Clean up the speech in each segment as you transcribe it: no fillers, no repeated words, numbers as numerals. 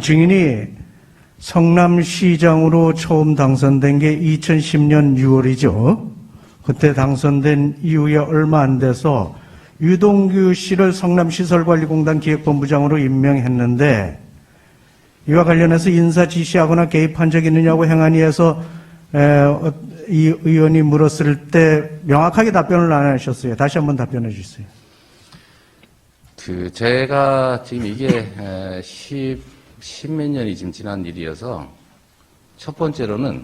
증인이 성남시장으로 처음 당선된 게 2010년 6월이죠. 그때 당선된 이후에 얼마 안 돼서 유동규 씨를 성남시설관리공단 기획본부장으로 임명했는데 이와 관련해서 인사 지시하거나 개입한 적이 있느냐고 행안위에서 이 의원이 물었을 때 명확하게 답변을 안 하셨어요. 다시 한번 답변해 주세요. 제가 지금 이게 십몇 년이 지금 지난 일이어서 첫 번째로는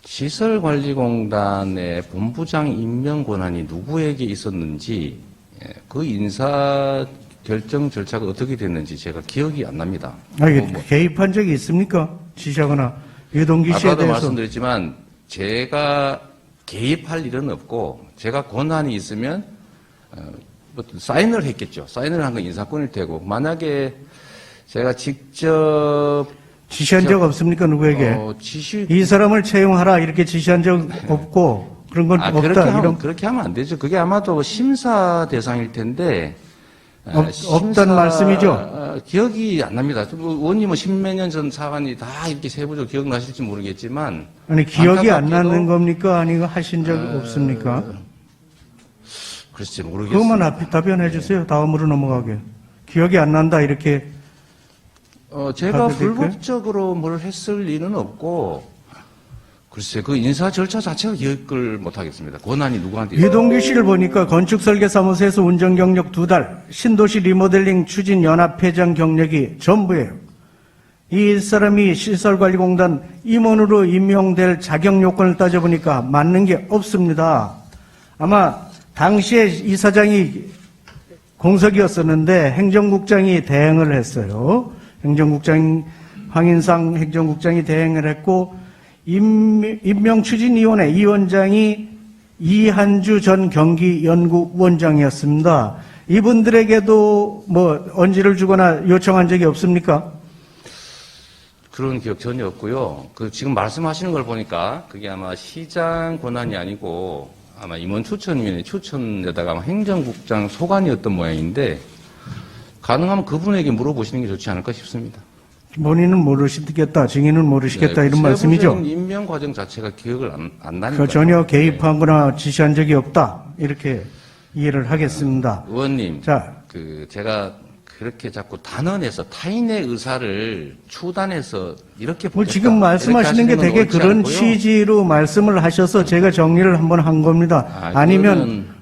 시설관리공단의 본부장 임명 권한이 누구에게 있었는지 그 인사 결정 절차가 어떻게 됐는지 제가 기억이 안 납니다. 개입한 적이 있습니까? 지시하거나 유동규 씨에 아까도 대해서. 말씀드렸지만 제가 개입할 일은 없고 제가 권한이 있으면 사인을 했겠죠. 사인을 한 건 인사권일 테고 만약에 제가 직접 지시한 적 없습니까? 누구에게? 이 사람을 채용하라 이렇게 지시한 적 없고 그런 건 없다. 그렇게 하면 안 되죠. 그게 아마도 심사 대상일 텐데 없다는 말씀이죠? 기억이 안 납니다. 의원님은 십몇 년 전 사안이 다 이렇게 세부적으로 기억나실지 모르겠지만 아니 기억이 안 나는 겁니까? 아니면 하신 적 없습니까? 글쎄 모르겠어요. 그것만 답변해 주세요. 다음으로 넘어가게. 기억이 안 난다 이렇게. 제가 불법적으로 뭘 했을 리는 없고 글쎄 그 인사 절차 자체가 기억을 못 하겠습니다. 권한이 누구한테 유동규 씨를 보니까 건축설계사무소에서 운전 경력 2달, 신도시 리모델링 추진 연합회장 경력이 전부예요. 이 사람이 시설관리공단 임원으로 임명될 자격 요건을 따져보니까 맞는 게 없습니다. 아마 당시에 이사장이 공석이었었는데 행정국장이 대행을 했어요. 황인상 행정국장이 대행을 했고 임명추진위원회 위원장이 이한주 전 경기연구원장이었습니다. 이분들에게도 뭐 언지를 주거나 요청한 적이 없습니까? 그런 기억 전혀 없고요. 지금 말씀하시는 걸 보니까 그게 아마 시장 권한이 아니고 아마 임원 추천위원회 추천에다가 아마 행정국장 소관이었던 모양인데 가능하면 그분에게 물어보시는 게 좋지 않을까 싶습니다. 본인은 모르시겠다, 증인은 모르시겠다 이런 말씀이죠? 임명 과정 자체가 기억을 안 나니까. 전혀 개입하거나 지시한 적이 없다 이렇게 이해를 하겠습니다. 의원님, 제가 그렇게 자꾸 단언해서 타인의 의사를 추단해서 이렇게 보겠다. 지금 말씀하시는 게 되게 그런 않고요. 취지로 말씀을 하셔서 제가 정리를 한번 한 겁니다. 아니면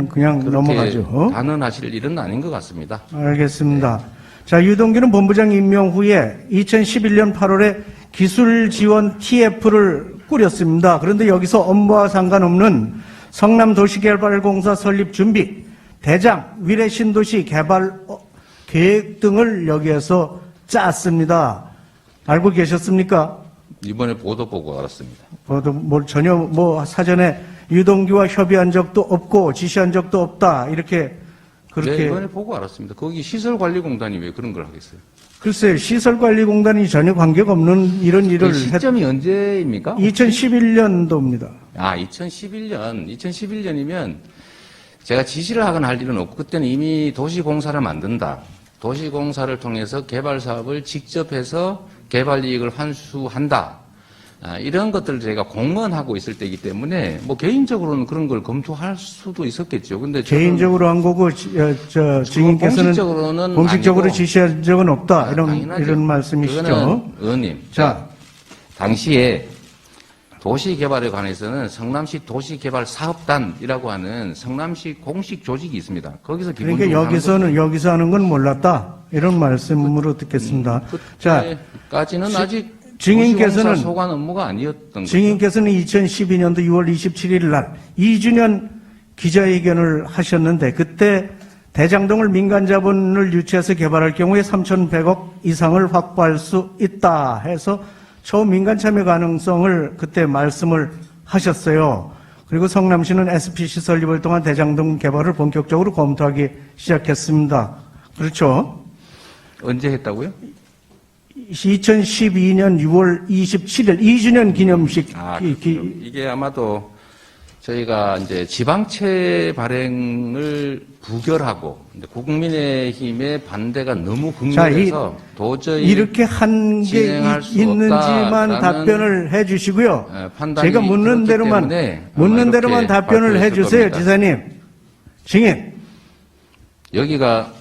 그냥 넘어가죠. 단언하실 일은 아닌 것 같습니다. 알겠습니다. 자, 유동규는 본부장 임명 후에 2011년 8월에 기술지원 TF를 꾸렸습니다. 그런데 여기서 업무와 상관없는 성남도시개발공사 설립 준비, 대장, 위례신도시 개발 계획 등을 여기에서 짰습니다. 알고 계셨습니까? 이번에 보도 보고 알았습니다. 전혀 사전에 유동규와 협의한 적도 없고 지시한 적도 없다. 이렇게 그렇게. 네, 이번에 보고 알았습니다. 거기 시설관리공단이 왜 그런 걸 하겠어요? 글쎄요, 시설관리공단이 전혀 관계가 없는 이런 일을 시점이 언제입니까? 2011년도입니다. 2011년이면 제가 지시를 하거나 할 일은 없고 그때는 이미 도시공사를 만든다. 도시공사를 통해서 개발 사업을 직접 해서 개발 이익을 환수한다. 이런 것들을 제가 공언하고 있을 때이기 때문에 개인적으로는 그런 걸 검토할 수도 있었겠죠. 근데 개인적으로 한 거고 증인께서는 공식적으로 지시한 적은 없다. 이런 말씀이시죠. 의원님, 당시에 도시개발에 관해서는 성남시 도시개발사업단이라고 하는 성남시 공식 조직이 있습니다. 거기서 그러니까 여기서 하는 건 몰랐다. 이런 말씀으로 듣겠습니다. 그때까지는 아직 증인께서는 소관 업무가 아니었던 증인께서는 2012년도 6월 27일 날 2주년 기자회견을 하셨는데 그때 대장동을 민간 자본을 유치해서 개발할 경우에 3,100억 이상을 확보할 수 있다 해서 초민간 참여 가능성을 그때 말씀을 하셨어요. 그리고 성남시는 SPC 설립을 통한 대장동 개발을 본격적으로 검토하기 시작했습니다. 그렇죠? 언제 했다고요? 2012년 6월 27일 2주년 기념식. 이게 아마도 저희가 이제 지방채 발행을 부결하고 이제 국민의힘의 반대가 너무 극렬해서 도저히 이렇게 한 게 진행할 수 있는지만 없다라는 답변을 해 주시고요. 판단이 제가 묻는 들었기 대로만 때문에 묻는 아마 대로만 이렇게 답변을 해 발표했을 주세요, 겁니다. 지사님. 증인. 여기가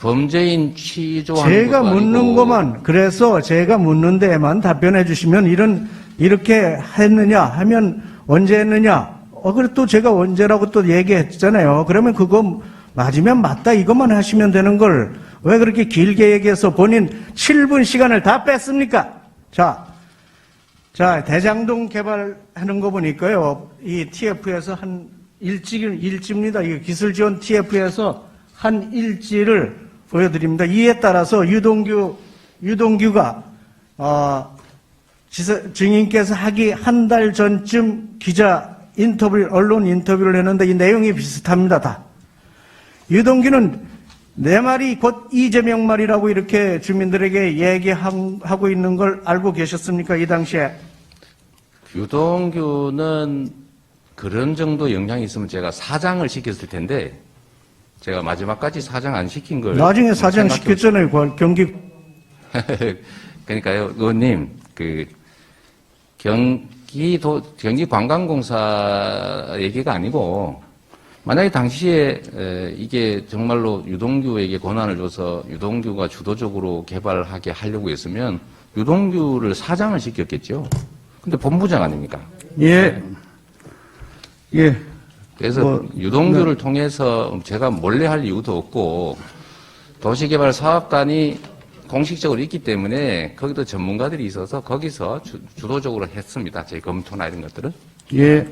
범죄인 취조하는 제가 것도 묻는 아니고 것만, 그래서 제가 묻는 데에만 답변해 주시면 이렇게 했느냐 하면 언제 했느냐. 그래 또 제가 언제라고 또 얘기했잖아요. 그러면 그거 맞으면 맞다 이것만 하시면 되는 걸 왜 그렇게 길게 얘기해서 본인 7분 시간을 다 뺐습니까? 자, 대장동 개발하는 거 보니까요. 이 TF에서 한 일지입니다. 이 기술 지원 TF에서 한 일지를 보여드립니다. 이에 따라서 유동규가 증인께서 하기 한 달 전쯤 언론 인터뷰를 했는데 이 내용이 비슷합니다. 다. 유동규는 내 말이 곧 이재명 말이라고 이렇게 주민들에게 얘기하고 있는 걸 알고 계셨습니까? 이 당시에. 유동규는 그런 정도 영향이 있으면 제가 사장을 시켰을 텐데 제가 마지막까지 사장 안 시킨 걸 나중에 사장 생각해 시켰잖아요. 경기. 그러니까요, 의원님, 경기관광공사 얘기가 아니고, 만약에 당시에, 이게 정말로 유동규에게 권한을 줘서 유동규가 주도적으로 개발하게 하려고 했으면, 유동규를 사장을 시켰겠죠. 근데 본부장 아닙니까? 예. 그래서 유동규를 통해서 제가 몰래 할 이유도 없고, 도시개발 사업단이 공식적으로 있기 때문에 거기도 전문가들이 있어서 거기서 주도적으로 했습니다. 제 검토나 이런 것들은. 예.